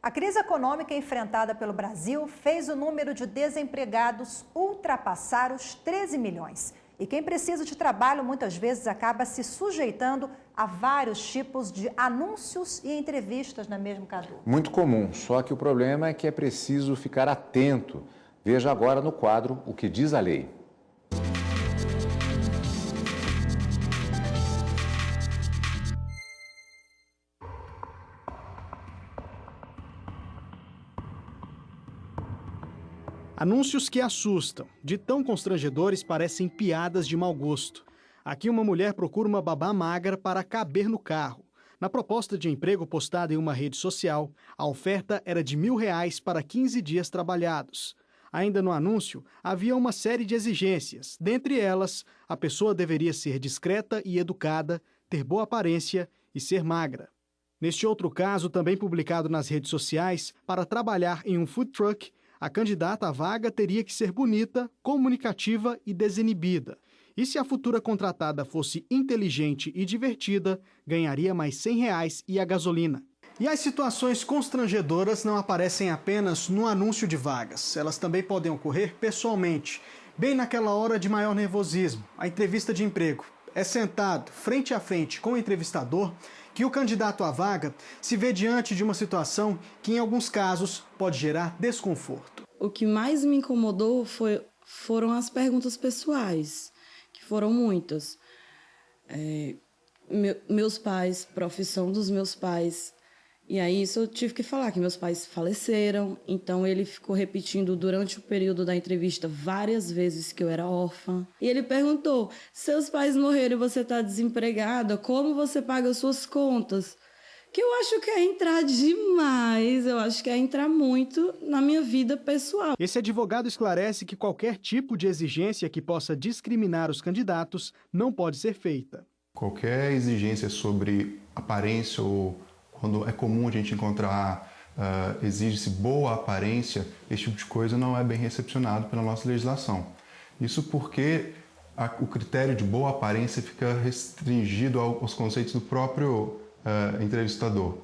A crise econômica enfrentada pelo Brasil fez o número de desempregados ultrapassar os 13 milhões. E quem precisa de trabalho muitas vezes acaba se sujeitando a vários tipos de anúncios e entrevistas, não é mesmo, Cadu? Muito comum, só que o problema é que é preciso ficar atento. Veja agora no quadro o que diz a lei. Anúncios que assustam, de tão constrangedores parecem piadas de mau gosto. Aqui uma mulher procura uma babá magra para caber no carro. Na proposta de emprego postada em uma rede social, a oferta era de R$1.000 para 15 dias trabalhados. Ainda no anúncio, havia uma série de exigências. Dentre elas, a pessoa deveria ser discreta e educada, ter boa aparência e ser magra. Neste outro caso, também publicado nas redes sociais, para trabalhar em um food truck, a candidata à vaga teria que ser bonita, comunicativa e desinibida. E se a futura contratada fosse inteligente e divertida, ganharia mais R$100 e a gasolina. E as situações constrangedoras não aparecem apenas no anúncio de vagas. Elas também podem ocorrer pessoalmente, bem naquela hora de maior nervosismo, a entrevista de emprego. É sentado frente a frente com o entrevistador que o candidato à vaga se vê diante de uma situação que, em alguns casos, pode gerar desconforto. O que mais me incomodou foram as perguntas pessoais, que foram muitas. Meus pais, profissão dos meus pais. E aí isso eu tive que falar, que meus pais faleceram, então ele ficou repetindo durante o período da entrevista várias vezes que eu era órfã. E ele perguntou, seus pais morreram e você está desempregada, como você paga as suas contas? Que eu acho que é entrar demais, eu acho que é entrar muito na minha vida pessoal. Esse advogado esclarece que qualquer tipo de exigência que possa discriminar os candidatos não pode ser feita. Qualquer exigência sobre aparência ou quando é comum a gente encontrar, exige-se boa aparência, esse tipo de coisa não é bem recepcionado pela nossa legislação. Isso porque o critério de boa aparência fica restringido aos conceitos do próprio entrevistador.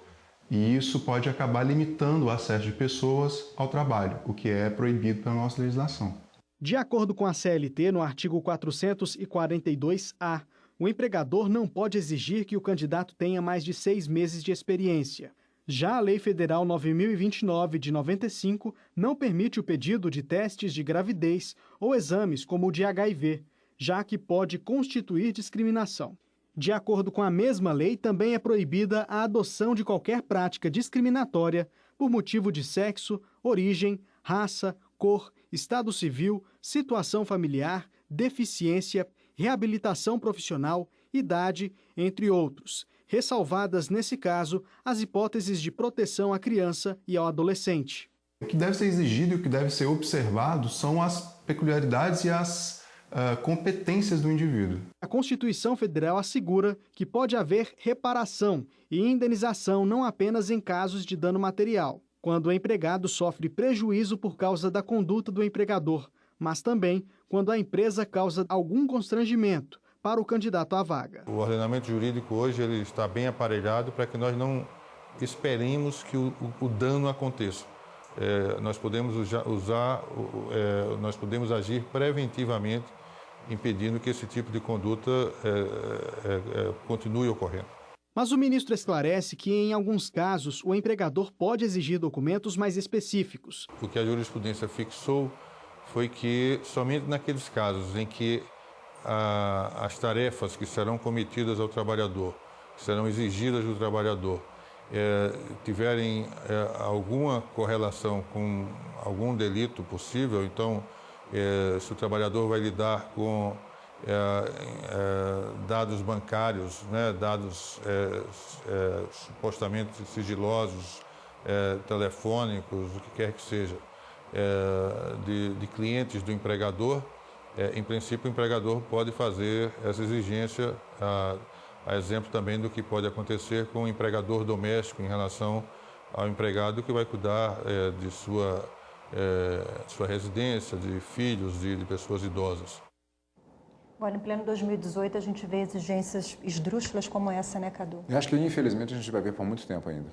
E isso pode acabar limitando o acesso de pessoas ao trabalho, o que é proibido pela nossa legislação. De acordo com a CLT, no artigo 442-A, o empregador não pode exigir que o candidato tenha mais de 6 meses de experiência. Já a Lei Federal 9.029, de 95, não permite o pedido de testes de gravidez ou exames como o de HIV, já que pode constituir discriminação. De acordo com a mesma lei, também é proibida a adoção de qualquer prática discriminatória por motivo de sexo, origem, raça, cor, estado civil, situação familiar, deficiência, reabilitação profissional, idade, entre outros, ressalvadas, nesse caso, as hipóteses de proteção à criança e ao adolescente. O que deve ser exigido e o que deve ser observado são as peculiaridades e as competências do indivíduo. A Constituição Federal assegura que pode haver reparação e indenização não apenas em casos de dano material, quando o empregado sofre prejuízo por causa da conduta do empregador, mas também quando a empresa causa algum constrangimento para o candidato à vaga. O ordenamento jurídico hoje ele está bem aparelhado para que nós não esperemos que o dano aconteça. Nós podemos nós podemos agir preventivamente, impedindo que esse tipo de conduta continue ocorrendo. Mas o ministro esclarece que, em alguns casos, o empregador pode exigir documentos mais específicos. O que a jurisprudência fixou foi que somente naqueles casos em que as tarefas que serão cometidas ao trabalhador, que serão exigidas do trabalhador, tiverem alguma correlação com algum delito possível, então, se o trabalhador vai lidar com dados bancários, né, dados supostamente sigilosos, telefônicos, o que quer que seja, de clientes do empregador, em princípio o empregador pode fazer essa exigência, a exemplo também do que pode acontecer com o empregador doméstico em relação ao empregado que vai cuidar de sua residência, de filhos, de pessoas idosas. Olha, em pleno 2018 a gente vê exigências esdrúxulas como essa, né, Cadu? Eu acho que infelizmente a gente vai ver por muito tempo ainda.